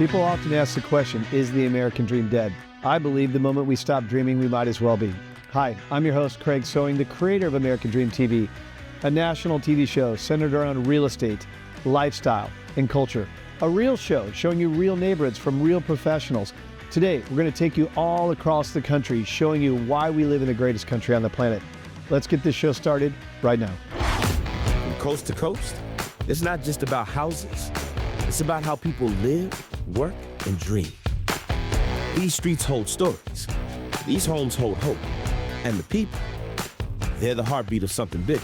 People often ask the question, is the American dream dead? I believe the moment we stop dreaming, we might as well be. Hi, I'm your host, Craig Sewing, the creator of American Dream TV, a national TV show centered around real estate, lifestyle, and culture. A real show showing you real neighborhoods from real professionals. Today, we're going to take you all across the country, showing you why we live in the greatest country on the planet. Let's get this show started right now. From coast to coast, it's not just about houses. It's about how people live, work, and dream. These streets hold stories. These homes hold hope. And the people, they're the heartbeat of something bigger.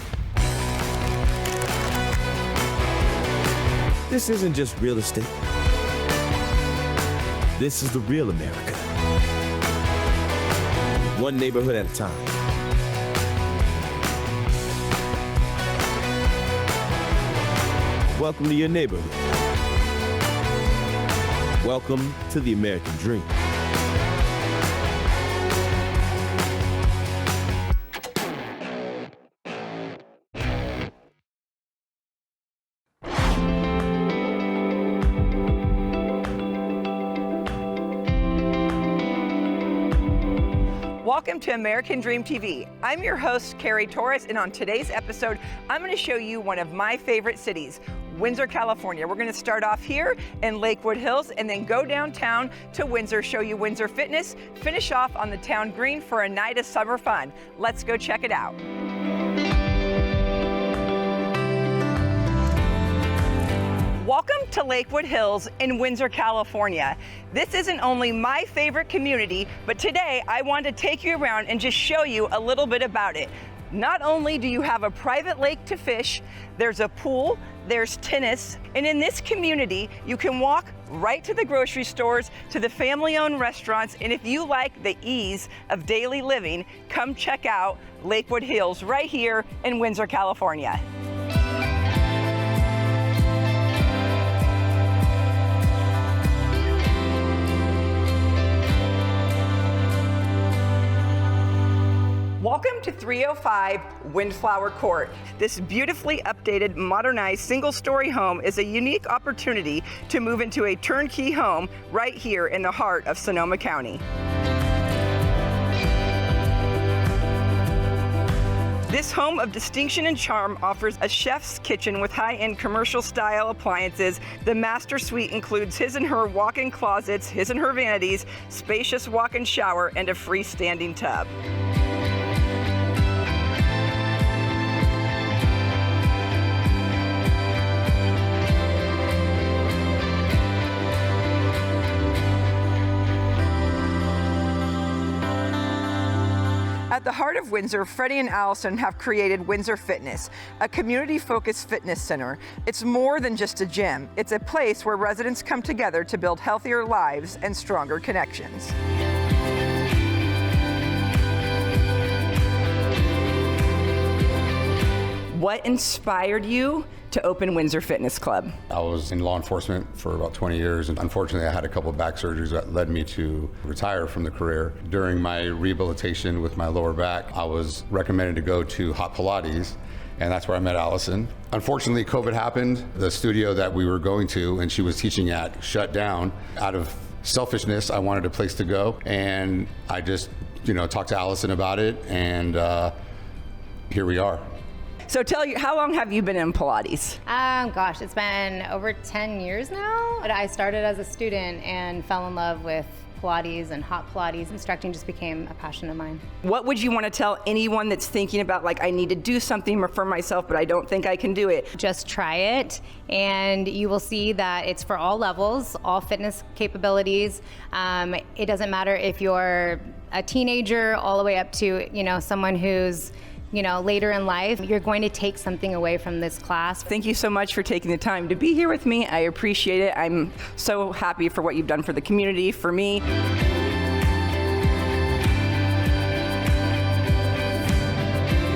This isn't just real estate. This is the real America. One neighborhood at a time. Welcome to your neighborhood. Welcome to the American Dream. Welcome to American Dream TV. I'm your host, Cari Torres, and on today's episode, I'm going to show you one of my favorite cities, Windsor, California. We're going to start off here in Lakewood Hills and then go downtown to Windsor, show you Windsor Fitness, finish off on the town green for a night of summer fun. Let's go check it out. Welcome to Lakewood Hills in Windsor, California. This isn't only my favorite community, but today I want to take you around and just show you a little bit about it. Not only do you have a private lake to fish, there's a pool, there's tennis, and in this community, you can walk right to the grocery stores, to the family-owned restaurants, and if you like the ease of daily living, come check out Lakewood Hills right here in Windsor, California. Welcome to 305 Windflower Court. This beautifully updated, modernized single-story home is a unique opportunity to move into a turnkey home right here in the heart of Sonoma County. This home of distinction and charm offers a chef's kitchen with high-end commercial-style appliances. The master suite includes his and her walk-in closets, his and her vanities, spacious walk-in shower, and a freestanding tub. At the heart of Windsor, Freddie and Allison have created Windsor Fitness, a community-focused fitness center. It's more than just a gym. It's a place where residents come together to build healthier lives and stronger connections. What inspired you to open Windsor Fitness Club? I was in law enforcement for about 20 years, and unfortunately I had a couple of back surgeries that led me to retire from the career. During my rehabilitation with my lower back, I was recommended to go to Hot Pilates, and that's where I met Allison. Unfortunately, COVID happened. The studio that we were going to and she was teaching at shut down. Out of selfishness, I wanted a place to go, and I just, talked to Allison about it, and here we are. So how long have you been in Pilates? Gosh, it's been over 10 years now. I started as a student and fell in love with Pilates and hot Pilates. Instructing just became a passion of mine. What would you want to tell anyone that's thinking about, I need to do something for myself, but I don't think I can do it? Just try it, and you will see that it's for all levels, all fitness capabilities. It doesn't matter if you're a teenager all the way up to, someone who's later in life. You're going to take something away from this class. Thank you so much for taking the time to be here with me. I appreciate it. I'm so happy for what you've done for the community, for me.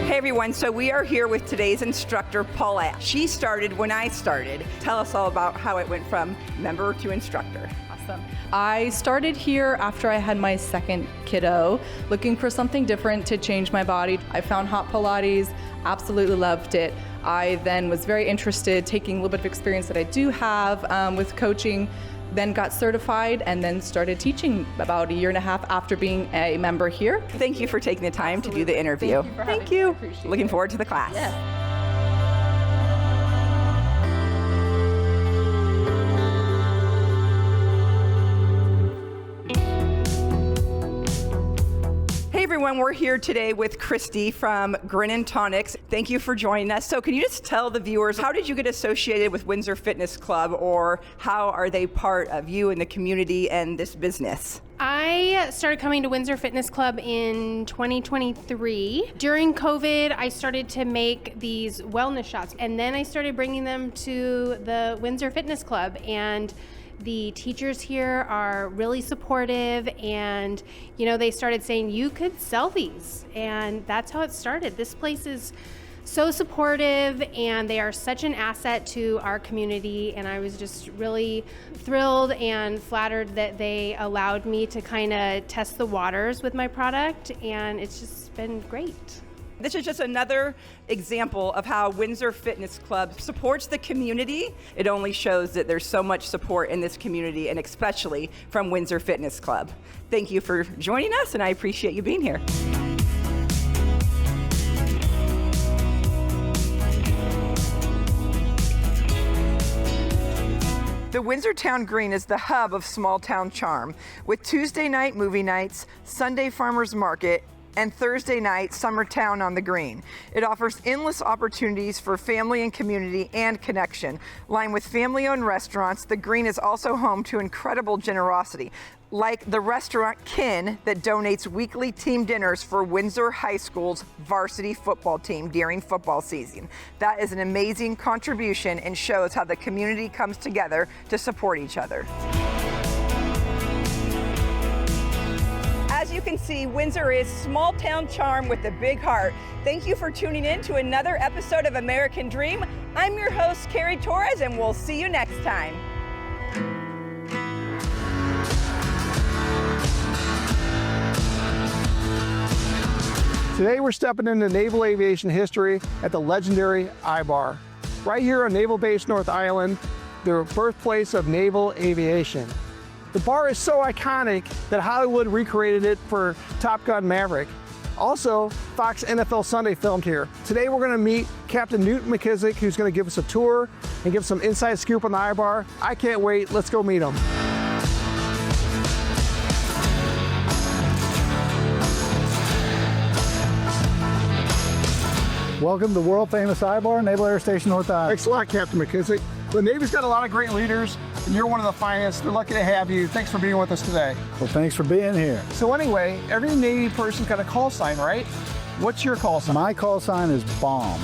Hey everyone, so we are here with today's instructor, Paulette. She started when I started. Tell us all about how it went from member to instructor. Awesome. I started here after I had my second kiddo, looking for something different to change my body. I found Hot Pilates, absolutely loved it. I then was very interested, taking a little bit of experience that I do have with coaching, then got certified, and then started teaching about a year and a half after being a member here. Thank you for taking the time to do the interview. Thank you. Looking forward to the class. Yes. Hey everyone, we're here today with Christy from Grin & Tonics. Thank you for joining us. So can you just tell the viewers, how did you get associated with Windsor Fitness Club, or how are they part of you and the community and this business? I started coming to Windsor Fitness Club in 2023. During COVID, I started to make these wellness shots, and then I started bringing them to the Windsor Fitness Club, and the teachers here are really supportive, and they started saying you could sell these, and that's how it started. This place is so supportive, and they are such an asset to our community, and I was just really thrilled and flattered that they allowed me to kind of test the waters with my product, and it's just been great. This is just another example of how Windsor Fitness Club supports the community. It only shows that there's so much support in this community, and especially from Windsor Fitness Club. Thank you for joining us, and I appreciate you being here. The Windsor Town Green is the hub of small town charm, with Tuesday night movie nights, Sunday farmers market, and Thursday night Summertown on the Green. It offers endless opportunities for family and community and connection. Lined with family-owned restaurants, the Green is also home to incredible generosity, like the restaurant Kin, that donates weekly team dinners for Windsor High School's varsity football team during football season. That is an amazing contribution and shows how the community comes together to support each other. As you can see, Windsor is small town charm with a big heart. Thank you for tuning in to another episode of American Dream. I'm your host, Cari Torres, and we'll see you next time. Today we're stepping into naval aviation history at the legendary I-Bar. Right here on Naval Base North Island, the birthplace of naval aviation. The bar is so iconic that Hollywood recreated it for Top Gun Maverick. Also, Fox NFL Sunday filmed here. Today we're going to meet Captain Newt McKissick, who's going to give us a tour and give some inside scoop on the I-Bar. I can't wait. Let's go meet him. Welcome to world famous I-Bar, Naval Air Station North Island. Thanks a lot, Captain McKissick. The Navy's got a lot of great leaders, and you're one of the finest. We're lucky to have you. Thanks for being with us today. Well, thanks for being here. So anyway, every Navy person's got a call sign, right? What's your call sign? My call sign is BOMB.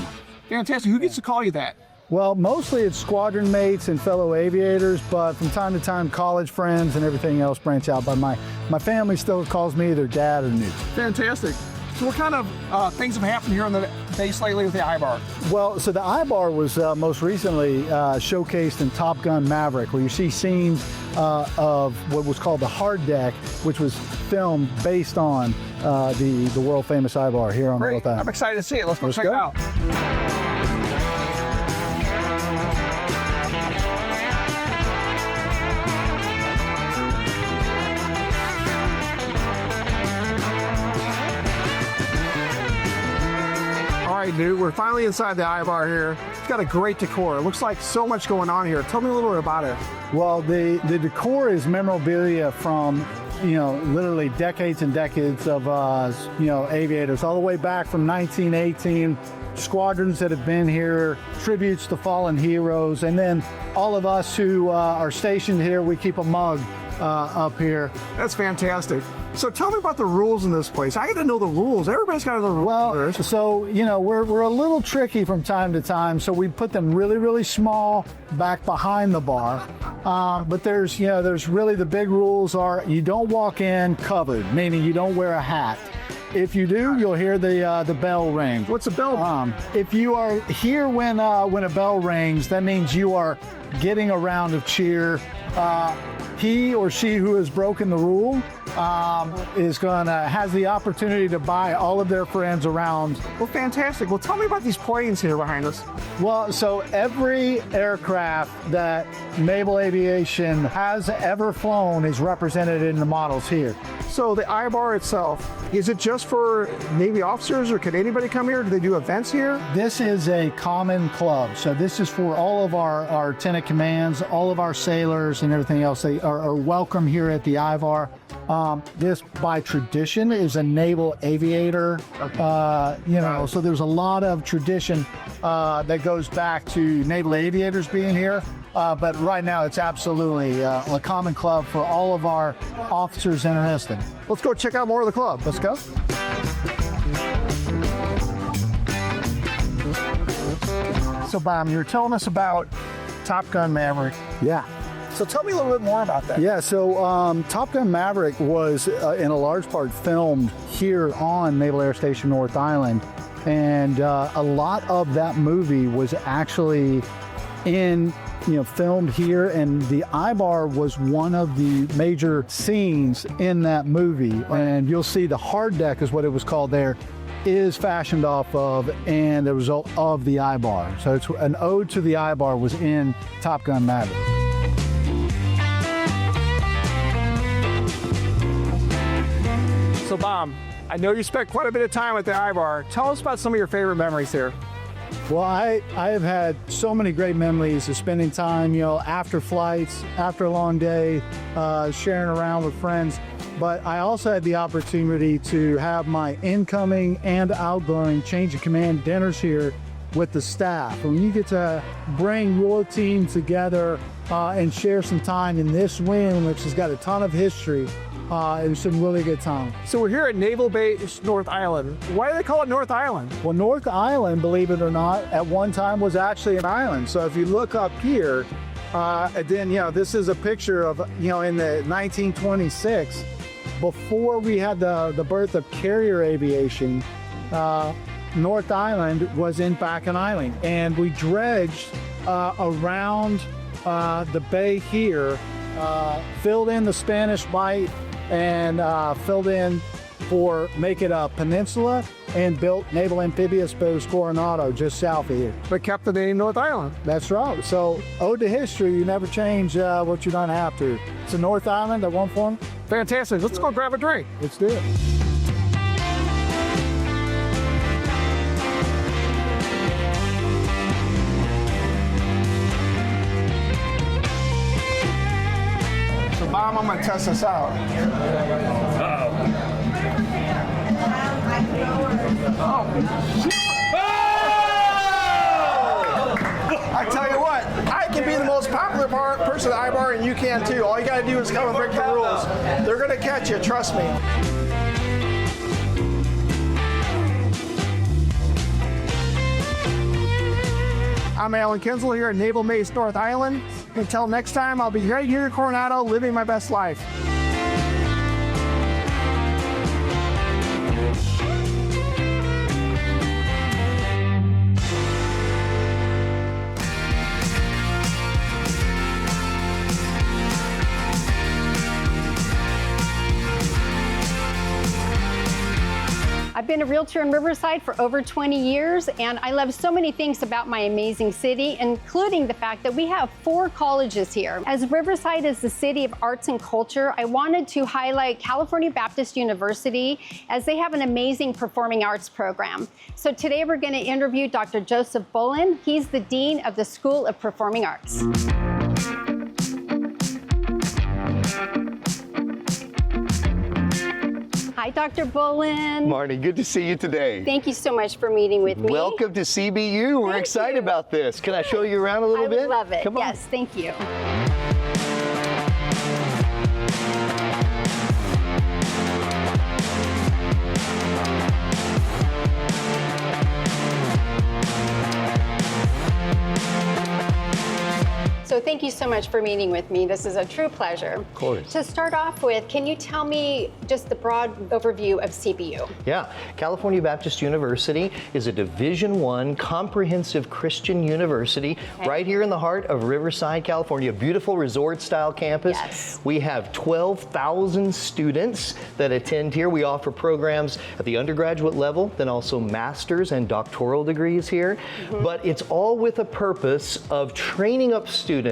Fantastic. Who gets to call you that? Well, mostly it's squadron mates and fellow aviators, but from time to time, college friends and everything else branch out. But my family still calls me either Dad or Newt. Fantastic. So what kind of things have happened here on the base lately with the I-Bar? Well, so the I-Bar was most recently showcased in Top Gun Maverick, where you see scenes of what was called the hard deck, which was filmed based on the world famous I-Bar here on North Island. I'm excited to see it. Let's go check it out. All right, Newt, we're finally inside the I-Bar here. It's got a great decor. It looks like so much going on here. Tell me a little bit about it. Well, the decor is memorabilia from, literally decades and decades of, aviators, all the way back from 1918, squadrons that have been here, tributes to fallen heroes, and then all of us who are stationed here, we keep a mug up here. That's fantastic. So tell me about the rules in this place. I got to know the rules. Everybody's got to know the rules. Well, so, we're a little tricky from time to time, so we put them really, really small back behind the bar. But there's really the big rules are you don't walk in covered, meaning you don't wear a hat. If you do, you'll hear the bell ring. What's a bell? If you are here when a bell rings, that means you are getting a round of cheer. He or she who has broken the rule has the opportunity to buy all of their friends around. Well, fantastic. Well, tell me about these planes here behind us. Well, so every aircraft that Naval Aviation has ever flown is represented in the models here. So the I-bar itself, is it just for Navy officers, or can anybody come here? Do they do events here? This is a common club. So this is for all of our lieutenant commands, all of our sailors and everything else. They are welcome here at the IVAR. This, by tradition, is a naval aviator. So there's a lot of tradition that goes back to naval aviators being here. But right now, it's absolutely a common club for all of our officers interested. Let's go check out more of the club. Let's go. So, Bob, you were telling us about Top Gun Maverick. Yeah. So tell me a little bit more about that. Yeah, so Top Gun Maverick was, in a large part, filmed here on Naval Air Station North Island. And a lot of that movie was actually filmed here, and the I-bar was one of the major scenes in that movie. And you'll see the hard deck is what it was called there, is fashioned off of and the result of the I-bar. So it's an ode to the I-bar was in Top Gun Maverick. So, Bob, I know you spent quite a bit of time at the I-bar. Tell us about some of your favorite memories here. Well, I have had so many great memories of spending time, after flights, after a long day, sharing around with friends. But I also had the opportunity to have my incoming and outgoing change of command dinners here with the staff. When you get to bring your team together and share some time in this wing, which has got a ton of history, it was some really good time. So we're here at Naval Base North Island. Why do they call it North Island? Well, North Island, believe it or not, at one time was actually an island. So if you look up here, this is a picture of, in the 1926, before we had the birth of carrier aviation, North Island was in fact an island. And we dredged around the bay here, filled in the Spanish Bight, and filled in for make it a peninsula, and built Naval Amphibious Base Coronado just south of here. But kept the name North Island. That's right. So, ode to history, you never change what you don't have to. It's a North Island at one point. Fantastic. Let's go grab a drink. Let's do it. Bob, I'm going to test this out. I tell you what, I can be the most popular person at I-bar, and you can too. All you got to do is come and break the rules. They're going to catch you, trust me. I'm Alan Kinsel here at Naval Base North Island. Until next time, I'll be right here in Coronado living my best life. I've been a realtor in Riverside for over 20 years, and I love so many things about my amazing city, including the fact that we have 4 colleges here. As Riverside is the city of arts and culture, I wanted to highlight California Baptist University, as they have an amazing performing arts program. So today we're going to interview Dr. Joseph Bullen. He's the Dean of the School of Performing Arts. Hi, Dr. Bullen. Marnie, good to see you today. Thank you so much for meeting with me. Welcome to CBU. We're excited about this. Can I show you around a little bit? I would love it. Come on. Yes, thank you. So So thank you so much for meeting with me. This is a true pleasure. Of course. To start off with, can you tell me just the broad overview of CBU? Yeah, California Baptist University is a Division I comprehensive Christian university right here in the heart of Riverside, California. Beautiful resort-style campus. Yes. We have 12,000 students that attend here. We offer programs at the undergraduate level, then also master's and doctoral degrees here. But it's all with a purpose of training up students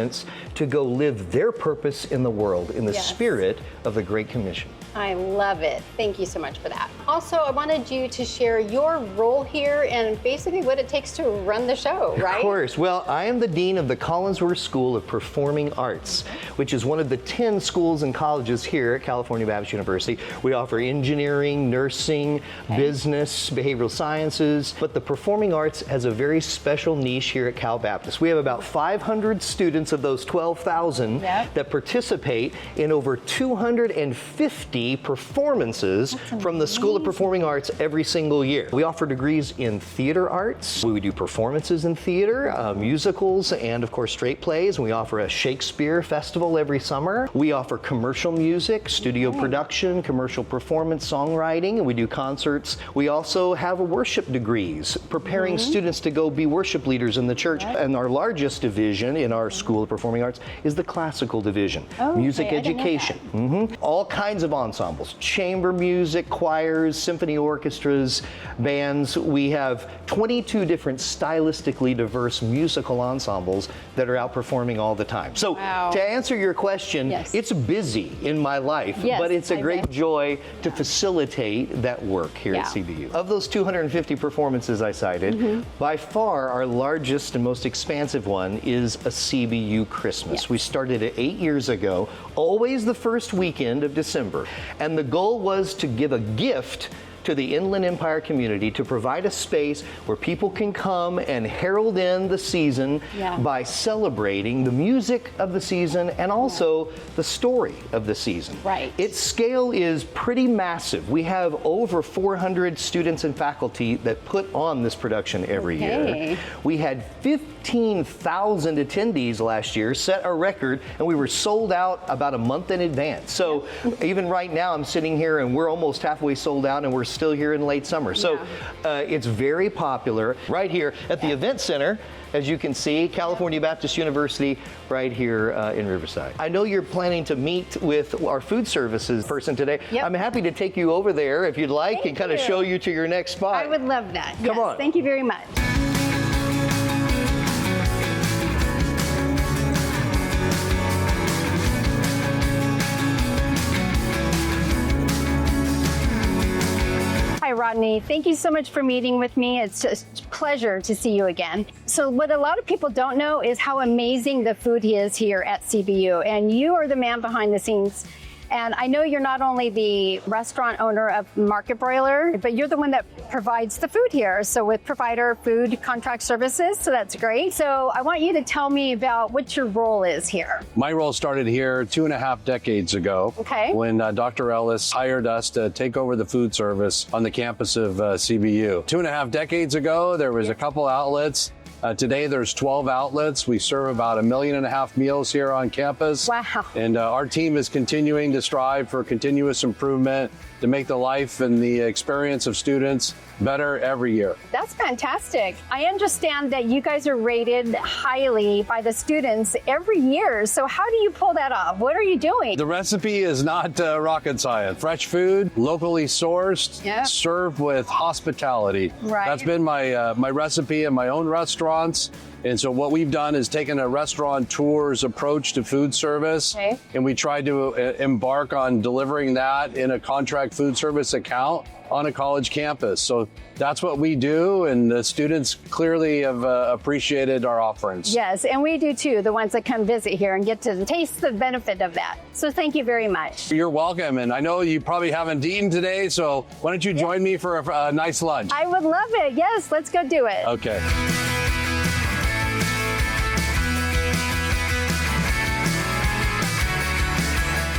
to go live their purpose in the world in the spirit of the Great Commission. I love it. Thank you so much for that. Also, I wanted you to share your role here and basically what it takes to run the show, right? Of course. Well, I am the Dean of the Collinsworth School of Performing Arts, which is one of the 10 schools and colleges here at California Baptist University. We offer engineering, nursing, business, behavioral sciences, but the performing arts has a very special niche here at Cal Baptist. We have about 500 students of those 12,000 that participate in over 250 performances from the School of Performing Arts every single year. We offer degrees in theater arts. We do performances in theater, musicals, and of course straight plays. We offer a Shakespeare festival every summer. We offer commercial music, studio production, commercial performance, songwriting, and we do concerts. We also have worship degrees, preparing students to go be worship leaders in the church. And our largest division in our School of Performing Arts is the classical division, music education. All kinds of ensembles, chamber music, choirs, symphony orchestras, bands. We have 22 different stylistically diverse musical ensembles that are out performing all the time. So to answer your question, it's busy in my life, but it's a great joy to facilitate that work here at CBU. Of those 250 performances I cited, by far our largest and most expansive one is a CBU Christmas. We started it 8 years ago, always the first weekend of December. And the goal was to give a gift to the Inland Empire community, to provide a space where people can come and herald in the season by celebrating the music of the season and also the story of the season. Its scale is pretty massive. We have over 400 students and faculty that put on this production every year. We had 15,000 attendees last year, set a record, and we were sold out about a month in advance. So even right now I'm sitting here and we're almost halfway sold out and we're still here in late summer. So it's very popular right here at the Event Center. As you can see, California Baptist University right here in Riverside. I know you're planning to meet with our food services person today. I'm happy to take you over there if you'd like and kind of show you to your next spot. I would love that. Come on. Thank you very much. Hi, Rodney. Thank you so much for meeting with me. It's just a pleasure to see you again. So what a lot of people don't know is how amazing the food is here at CBU, and you are the man behind the scenes. And I know you're not only the restaurant owner of Market Broiler, but you're the one that provides the food here. So with Provider Food Contract Services, so that's great. So I want you to tell me about what your role is here. My role started here 2.5 decades ago when Dr. Ellis hired us to take over the food service on the campus of CBU. 2.5 decades ago, there was a couple outlets. Today there's 12 outlets. We serve about 1.5 million meals here on campus. Wow. And our team is continuing to strive for continuous improvement to make the life and the experience of students better every year. That's fantastic. I understand that you guys are rated highly by the students every year. So how do you pull that off? What are you doing? The recipe is not rocket science. Fresh food, locally sourced, served with hospitality. That's been my recipe in my own restaurants. And so what we've done is taken a restaurateur's approach to food service, and we tried to embark on delivering that in a contract food service account on a college campus. So that's what we do, and the students clearly have appreciated our offerings. Yes, and we do too, the ones that come visit here and get to taste the benefit of that. So thank you very much. You're welcome, and I know you probably haven't eaten today, so why don't you join me for a nice lunch? I would love it. Yes, let's go do it. Okay.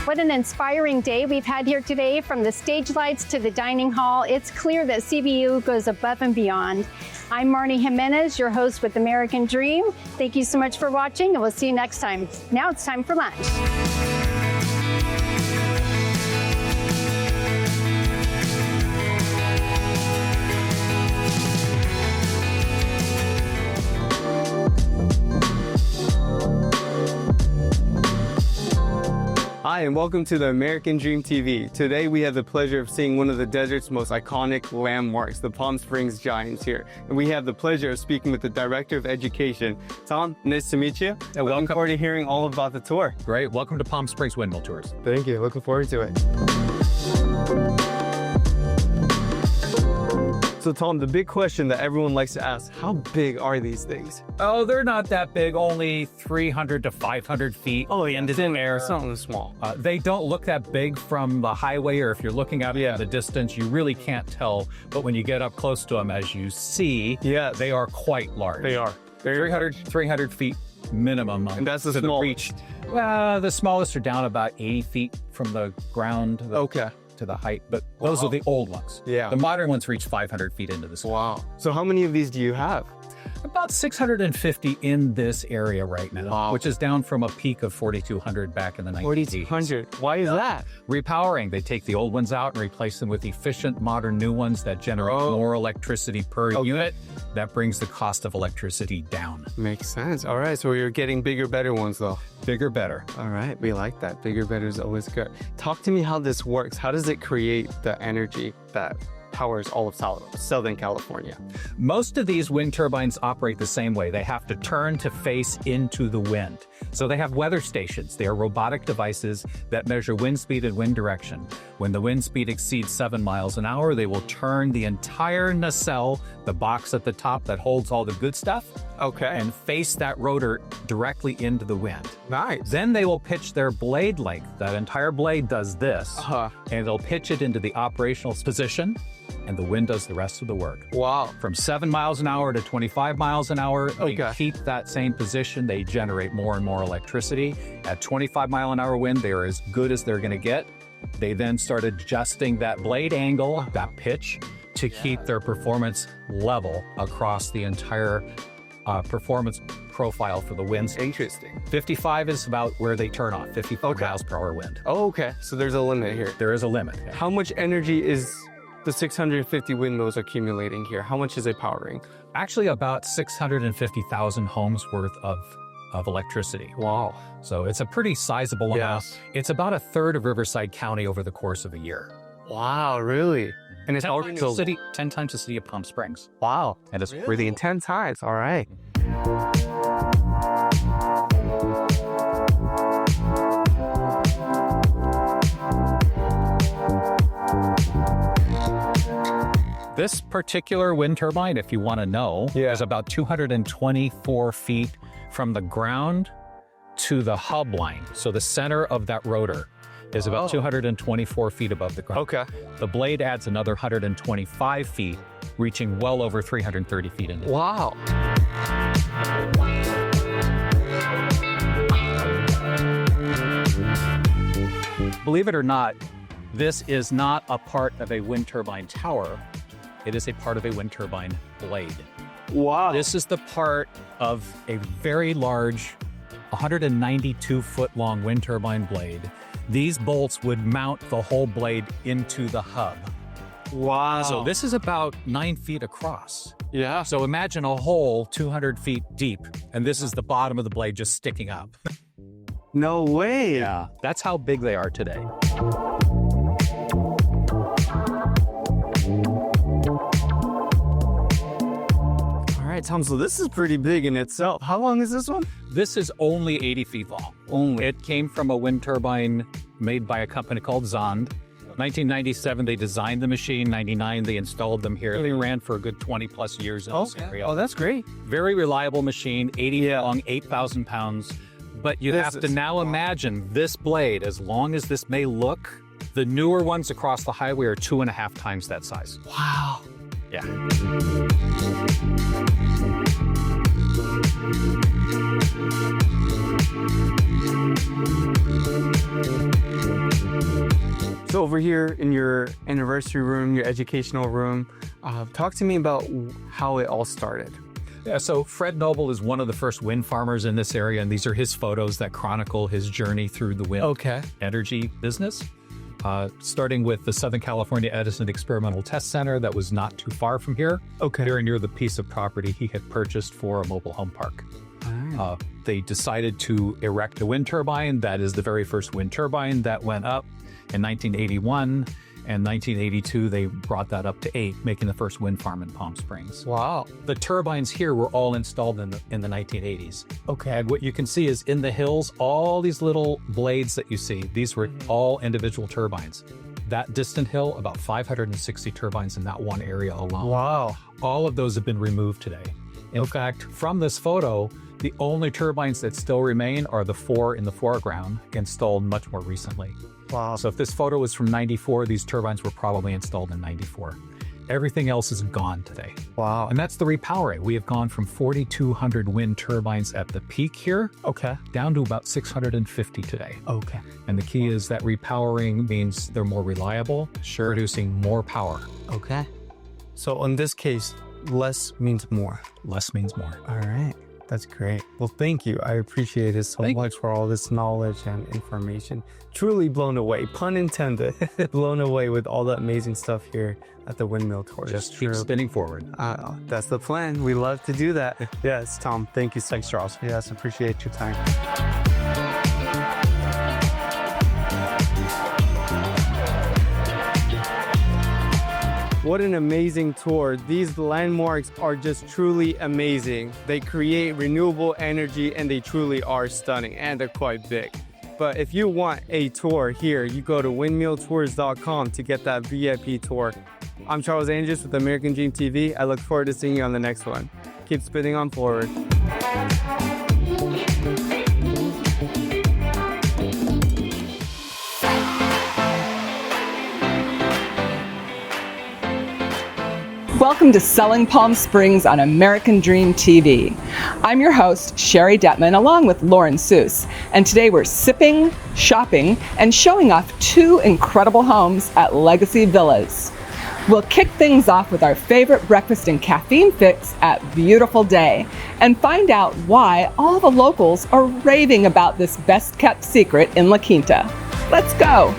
What an inspiring day we've had here today, from the stage lights to the dining hall. It's clear that CBU goes above and beyond. I'm Marnie Jimenez, your host with American Dream. Thank you so much for watching, and we'll see you next time. Now it's time for lunch. Hi, and welcome to the American Dream TV. Today we have the pleasure of seeing one of the desert's most iconic landmarks, the Palm Springs Giants here. And we have the pleasure of speaking with the Director of Education. Tom, nice to meet you. And looking forward to hearing all about the tour. Great. Welcome to Palm Springs Windmill Tours. Thank you. Looking forward to it. So Tom, the big question that everyone likes to ask, how big are these things? Oh, they're not that big, only 300 to 500 feet. Oh, and it's in air, something small. They don't look that big from the highway, or if you're looking out at the distance, you really can't tell. But when you get up close to them, as you see, they are quite large. They are. 300 feet minimum. And that's the smallest? Well, the smallest are down about 80 feet from the ground. To the height, but those are the old ones. Yeah. The modern ones reach 500 feet into the sky. Wow. So how many of these do you have? About 650 in this area right now, which is down from a peak of 4,200 back in the 1980s. 4,200. Why is that? Repowering. They take the old ones out and replace them with efficient, modern new ones that generate more electricity per unit. That brings the cost of electricity down. Makes sense. All right, so you're getting bigger, better ones though. Bigger, better. All right, we like that. Bigger, better is always good. Talk to me how this works. How does it create the energy that powers all of Southern California? Most of these wind turbines operate the same way. They have to turn to face into the wind. So they have weather stations. They are robotic devices that measure wind speed and wind direction. When the wind speed exceeds 7 miles an hour, they will turn the entire nacelle, the box at the top that holds all the good stuff, and face that rotor directly into the wind. Nice. Then they will pitch their blade length. That entire blade does this, and they'll pitch it into the operational position, and the wind does the rest of the work. Wow. From 7 miles an hour to 25 miles an hour, they keep that same position. They generate more and more electricity. At 25 mile an hour wind, they are as good as they're gonna get. They then start adjusting that blade angle, that pitch, to keep their performance level across the entire performance profile for the winds. Interesting. 55 is about where they turn off, 55 miles per hour wind. Oh, okay. So there's a limit here. There is a limit. Yeah. How much energy is the 650 windmills accumulating here? How much is it powering? Actually, about 650,000 homes worth of electricity. Wow. So it's a pretty sizable amount. It's about a third of Riverside County over the course of a year. Wow, really? And it's 10 times the city of Palm Springs. Wow. And it's really 10 times. All right. This particular wind turbine, if you want to know, is about 224 feet from the ground to the hub line. So the center of that rotor is about 224 feet above the ground. Okay. The blade adds another 125 feet, reaching well over 330 feet into the Wow. Believe it or not, this is not a part of a wind turbine tower. It is a part of a wind turbine blade. Wow. This is the part of a very large 192-foot long wind turbine blade. These bolts would mount the whole blade into the hub. Wow. So this is about 9 feet across. Yeah. So imagine a hole 200 feet deep, and this is the bottom of the blade just sticking up. No way. Yeah. That's how big they are today. All right, Tom, so this is pretty big in itself. How long is this one? This is only 80 feet long. Only. It came from a wind turbine made by a company called Zond. 1997, they designed the machine. 99, they installed them here. They ran for a good 20 plus years in this area. Oh, that's great. Very reliable machine, 80 feet long, 8,000 pounds. But you have to now imagine this blade, as long as this may look, the newer ones across the highway are 2.5 times that size. Wow. Yeah. So over here in your anniversary room, your educational room, Talk to me about how it all started. Yeah, so Fred Noble is one of the first wind farmers in this area, and these are his photos that chronicle his journey through the wind energy business. Starting with the Southern California Edison Experimental Test Center that was not too far from here, very near the piece of property he had purchased for a mobile home park. They decided to erect a wind turbine. That is the very first wind turbine that went up in 1981. And 1982, they brought that up to 8, making the first wind farm in Palm Springs. Wow. The turbines here were all installed in the 1980s. Okay. And what you can see is in the hills, all these little blades that you see, these were all individual turbines. That distant hill, about 560 turbines in that one area alone. Wow. All of those have been removed today. In fact, from this photo, the only turbines that still remain are the 4 in the foreground, installed much more recently. Wow. So if this photo was from 94, these turbines were probably installed in 94. Everything else is gone today. Wow. And that's the repowering. We have gone from 4,200 wind turbines at the peak here, down to about 650 today. Okay. And the key is that repowering means they're more reliable, producing more power. Okay. So in this case, less means more. Less means more. All right. That's great. Well, thank you. I appreciate it so much for all this knowledge and information. Truly blown away, pun intended, blown away with all the amazing stuff here at the Windmill Tour. Just keep spinning forward. That's the plan. We love to do that. Yes, Tom, thank you. Thanks, Charles. Yes, appreciate your time. What an amazing tour. These landmarks are just truly amazing. They create renewable energy and they truly are stunning, and they're quite big. But if you want a tour here, you go to windmilltours.com to get that VIP tour. I'm Charles Andrews with American Dream TV. I look forward to seeing you on the next one. Keep spinning on forward. Welcome to Selling Palm Springs on American Dream TV. I'm your host, Sherry Detman, along with Lauren Seuss. And today we're sipping, shopping, and showing off 2 incredible homes at Legacy Villas. We'll kick things off with our favorite breakfast and caffeine fix at Beautiful Day and find out why all the locals are raving about this best-kept secret in La Quinta. Let's go.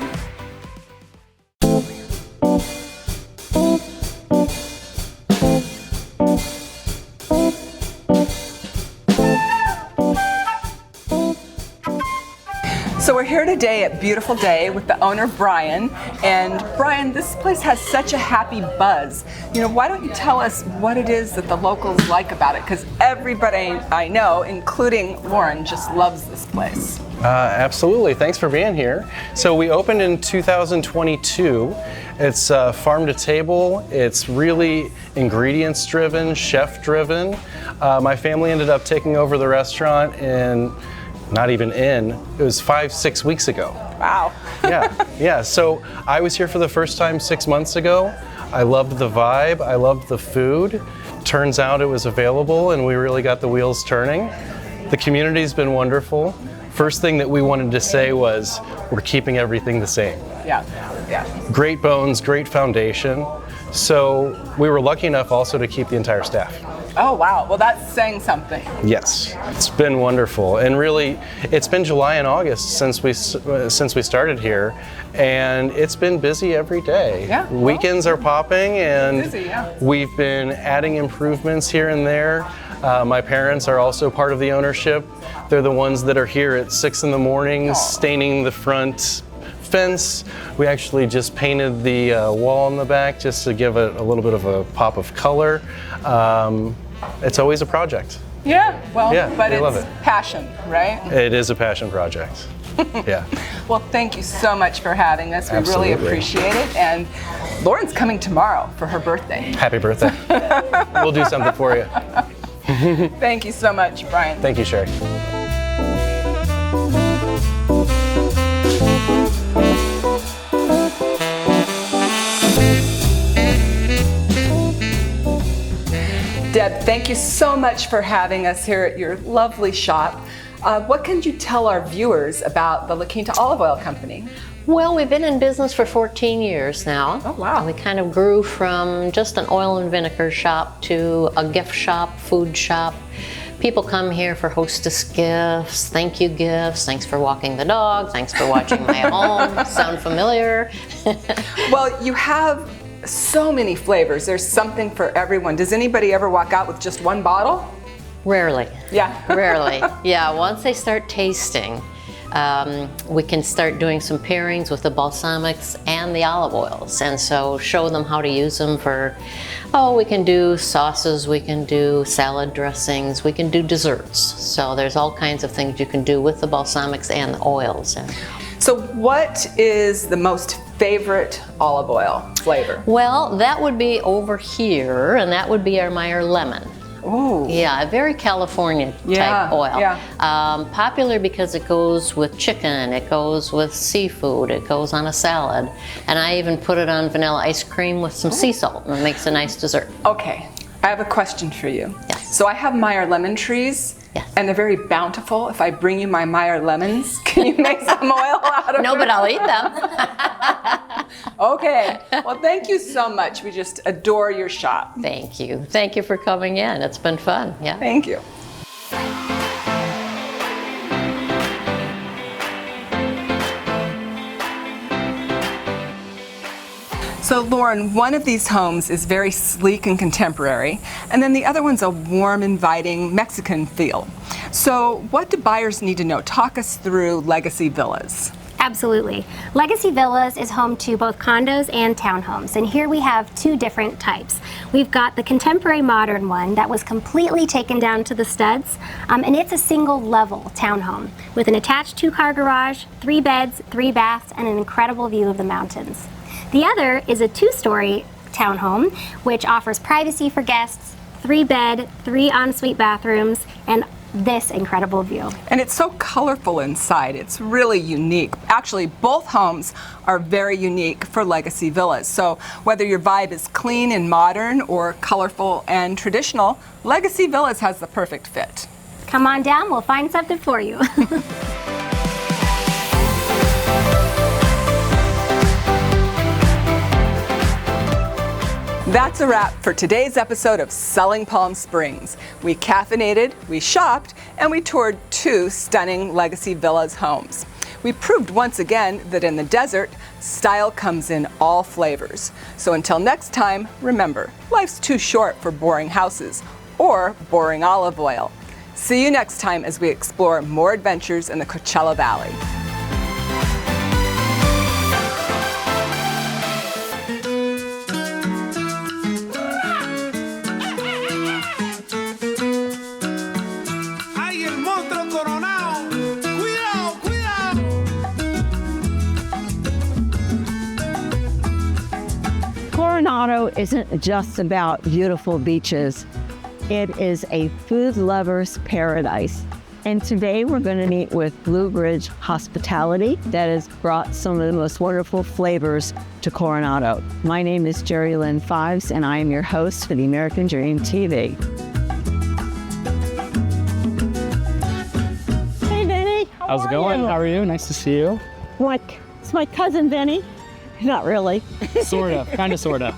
So we're here today at Beautiful Day with the owner, Brian. And Brian, this place has such a happy buzz. You know, why don't you tell us what it is that the locals like about it? Because everybody I know, including Lauren, just loves this place. Absolutely. Thanks for being here. So we opened in 2022. It's farm to table. It's really ingredients driven, chef driven. My family ended up taking over the restaurant it was 5-6 weeks ago. Wow. Yeah. So I was here for the first time 6 months ago. I loved the vibe. I loved the food. Turns out it was available and we really got the wheels turning. The community's been wonderful. First thing that we wanted to say was we're keeping everything the same. Yeah. Great bones, great foundation. So we were lucky enough also to keep the entire staff. Oh, wow. Well, that's saying something. Yes, it's been wonderful. And really, it's been July and August since we started here, and it's been busy every day. Yeah. Weekends are popping, and busy, yeah. We've been adding improvements here and there. My parents are also part of the ownership. They're the ones that are here at 6 in the morning, staining the front fence. We actually just painted the wall in the back just to give it a little bit of a pop of color. It's always a project. Yeah, well, but we love it's it. passion, right? It is a passion project. Yeah. Well, thank you so much for having us. We Absolutely. really appreciate it. And Lauren's coming tomorrow for her birthday. Happy birthday. We'll do something for you. Thank you so much, Brian. Thank you, Sherry. Deb, thank you so much for having us here at your lovely shop. What can you tell our viewers about the La Quinta Olive Oil Company? Well, we've been in business for 14 years now. Oh, wow. And we kind of grew from just an oil and vinegar shop to a gift shop, food shop. People come here for hostess gifts, thank you gifts, thanks for walking the dog, thanks for watching my home. Sound familiar? Well, you have so many flavors. There's something for everyone. Does anybody ever walk out with just one bottle? Rarely. Yeah. Rarely. Yeah, once they start tasting, we can start doing some pairings with the balsamics and the olive oils, and so show them how to use them for, we can do sauces, we can do salad dressings, we can do desserts. So there's all kinds of things you can do with the balsamics and the oils. So what is the most favorite olive oil flavor? Well, that would be over here, and that would be our Meyer Lemon. Oh. Yeah, a very California type oil. Yeah. Popular because it goes with chicken, it goes with seafood, it goes on a salad, and I even put it on vanilla ice cream with some sea salt, and it makes a nice dessert. Okay, I have a question for you. Yes. So I have Meyer lemon trees. Yes. And they're very bountiful. If I bring you my Meyer lemons, can you make some oil out of it? No, but I'll eat them. Okay. Well, thank you so much. We just adore your shop. Thank you. Thank you for coming in. It's been fun. Yeah. Thank you. So Lauren, one of these homes is very sleek and contemporary, and then the other one's a warm, inviting Mexican feel. So what do buyers need to know? Talk us through Legacy Villas. Absolutely. Legacy Villas is home to both condos and townhomes, and here we have two different types. We've got the contemporary modern one that was completely taken down to the studs, and it's a single level townhome with an attached 2-car garage, 3 beds, 3 baths, and an incredible view of the mountains. The other is a 2-story townhome, which offers privacy for guests, 3-bed, 3 ensuite bathrooms, and this incredible view. And it's so colorful inside. It's really unique. Actually, both homes are very unique for Legacy Villas. So whether your vibe is clean and modern or colorful and traditional, Legacy Villas has the perfect fit. Come on down, we'll find something for you. That's a wrap for today's episode of Selling Palm Springs. We caffeinated, we shopped, and we toured 2 stunning Legacy Villas homes. We proved once again that in the desert, style comes in all flavors. So until next time, remember, life's too short for boring houses or boring olive oil. See you next time as we explore more adventures in the Coachella Valley. Coronado isn't just about beautiful beaches. It is a food lover's paradise. And today we're going to meet with Blue Ridge Hospitality that has brought some of the most wonderful flavors to Coronado. My name is Jerry Lynn Fives, and I am your host for the American Dream TV. Hey, Vinny. How's it going? How are you? Nice to see you. It's my cousin, Vinny. Not really. Sort of, kind of, sort of.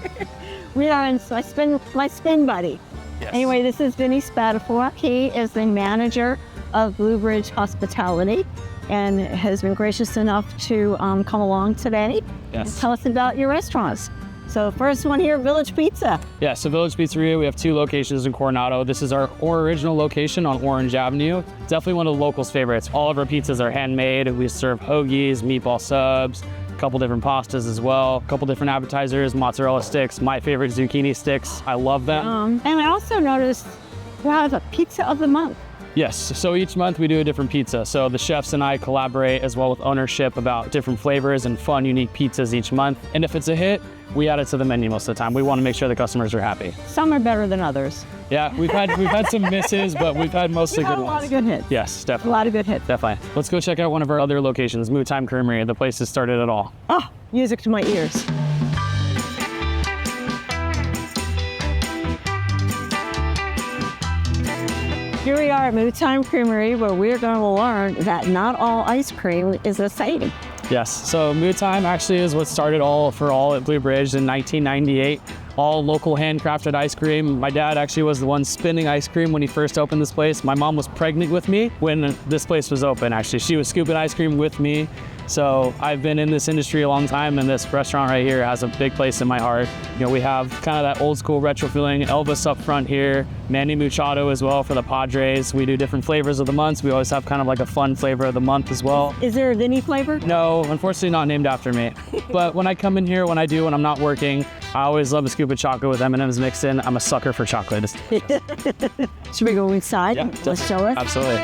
We are in my spin buddy. Yes. Anyway, this is Vinny Spatafor. He is the manager of Blue Ridge Hospitality and has been gracious enough to come along today and tell us about your restaurants. So first one here, Village Pizza. Yeah, so Village Pizzeria, we have 2 locations in Coronado. This is our original location on Orange Avenue. Definitely one of the locals' favorites. All of our pizzas are handmade. We serve hoagies, meatball subs, a couple different pastas as well, a couple different appetizers, mozzarella sticks, my favorite zucchini sticks. I love them. And I also noticed you have a pizza of the month. Yes, so each month we do a different pizza. So the chefs and I collaborate as well with ownership about different flavors and fun, unique pizzas each month. And if it's a hit, we add it to the menu most of the time. We want to make sure the customers are happy. Some are better than others. Yeah, we've had some misses, but we've had mostly good ones. A lot of good hits. Yes, definitely. A lot of good hits. Definitely. Let's go check out one of our other locations, Mood Time Creamery, the place that started it all. Oh, music to my ears. Here we are at Moo Time Creamery, where we're going to learn that not all ice cream is the same. Yes, so Moo Time actually is what started all at Blue Bridge in 1998. All local handcrafted ice cream. My dad actually was the one spinning ice cream when he first opened this place. My mom was pregnant with me when this place was open, actually. She was scooping ice cream with me. So I've been in this industry a long time, and this restaurant right here has a big place in my heart. You know, we have kind of that old school retro feeling, Elvis up front here, Manny Machado as well for the Padres. We do different flavors of the months. We always have kind of like a fun flavor of the month as well. Is there a Vinny flavor? No, unfortunately not named after me. But when I come in here, when I'm not working, I always love a scoop of chocolate with M&M's mixed in. I'm a sucker for chocolate. Should we go inside? Yeah, let's show it. Absolutely.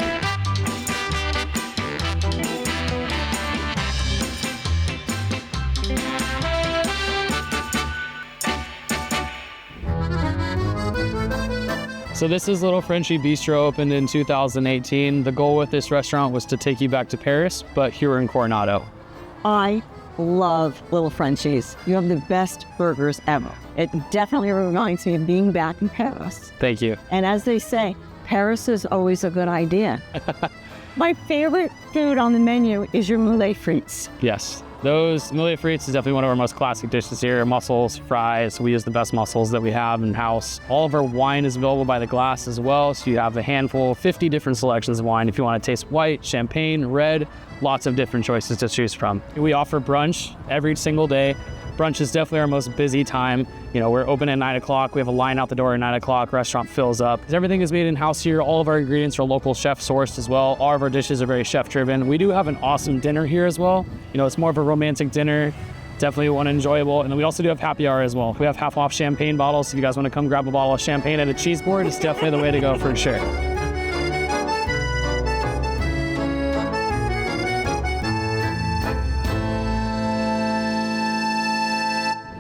So this is Little Frenchy Bistro, opened in 2018. The goal with this restaurant was to take you back to Paris, but here we're in Coronado. I love Little Frenchies. You have the best burgers ever. It definitely reminds me of being back in Paris. Thank you. And as they say, Paris is always a good idea. My favorite food on the menu is your moulet frites. Yes. Those moulet frites is definitely one of our most classic dishes here. Mussels, fries. We use the best mussels that we have in-house. All of our wine is available by the glass as well. So you have a handful, 50 different selections of wine. If you want to taste white, champagne, red, lots of different choices to choose from. We offer brunch every single day. Brunch is definitely our most busy time. You know, we're open at 9 o'clock. We have a line out the door at 9 o'clock. Restaurant fills up. Everything is made in-house here. All of our ingredients are local chef sourced as well. All of our dishes are very chef driven. We do have an awesome dinner here as well. You know, it's more of a romantic dinner. Definitely one enjoyable. And then we also do have happy hour as well. We have half off champagne bottles. If you guys want to come grab a bottle of champagne at a cheese board, it's definitely the way to go for sure.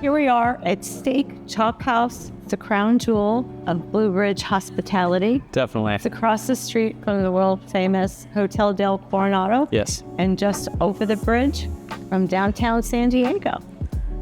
Here we are at Steak Chalk House. It's a crown jewel of Blue Ridge hospitality. Definitely. It's across the street from the world famous Hotel del Coronado. Yes. And just over the bridge from downtown San Diego.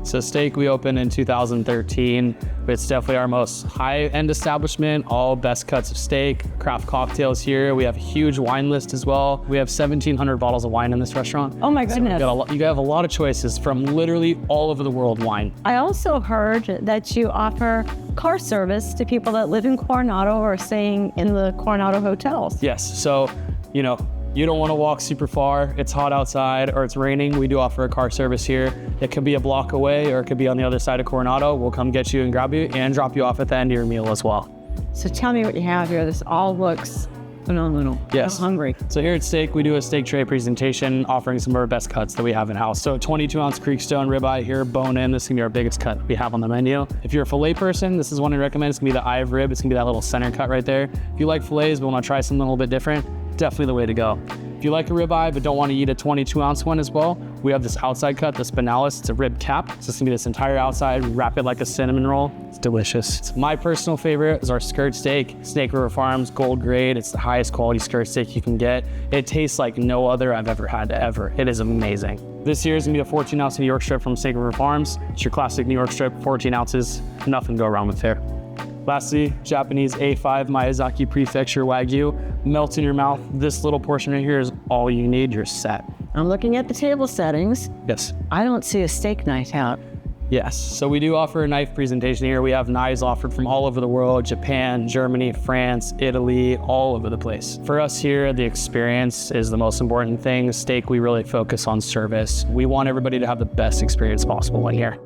So Steak, we opened in 2013. It's definitely our most high-end establishment, all best cuts of steak, craft cocktails here. We have a huge wine list as well. We have 1,700 bottles of wine in this restaurant. Oh my goodness. So you have a lot of choices from literally all over the world wine. I also heard that you offer car service to people that live in Coronado or staying in the Coronado hotels. Yes, so, you know, you don't want to walk super far, it's hot outside or it's raining, we do offer a car service here. It could be a block away or it could be on the other side of Coronado. We'll come get you and grab you and drop you off at the end of your meal as well. So tell me what you have here. This all looks phenomenal. Yes. I'm hungry. So here at Steak, we do a steak tray presentation offering some of our best cuts that we have in-house. So 22-ounce Creekstone ribeye here, bone in. This is gonna be our biggest cut we have on the menu. If you're a filet person, this is one I recommend. It's gonna be the eye of rib. It's gonna be that little center cut right there. If you like filets but wanna try something a little bit different, definitely the way to go. If you like a ribeye but don't want to eat a 22-ounce one as well, we have this outside cut, the spinalis. It's a rib cap. So it's gonna be this entire outside, wrap it like a cinnamon roll. It's delicious. My personal favorite is our skirt steak, Snake River Farms Gold Grade. It's the highest quality skirt steak you can get. It tastes like no other I've ever had ever. It is amazing. This here is gonna be a 14-ounce New York strip from Snake River Farms. It's your classic New York strip, 14 ounces. Nothing to go wrong with there. Lastly, Japanese A5 Miyazaki Prefecture Wagyu. Melts in your mouth. This little portion right here is all you need. You're set. I'm looking at the table settings. Yes. I don't see a steak knife out. Yes, so we do offer a knife presentation here. We have knives offered from all over the world, Japan, Germany, France, Italy, all over the place. For us here, the experience is the most important thing. Steak, we really focus on service. We want everybody to have the best experience possible when here.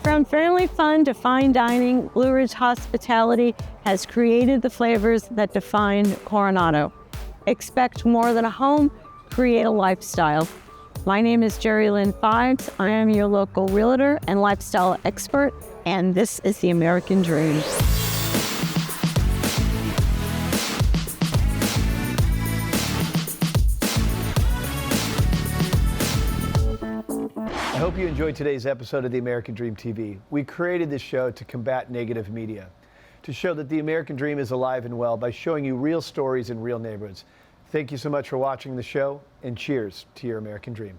From family fun to fine dining, Blue Ridge Hospitality has created the flavors that define Coronado. Expect more than a home, create a lifestyle. My name is Jerry Lynn Fives. I am your local realtor and lifestyle expert, and this is the American Dream. I hope you enjoyed today's episode of The American Dream TV. We created this show to combat negative media, to show that the American Dream is alive and well by showing you real stories in real neighborhoods. Thank you so much for watching the show, and cheers to your American Dream.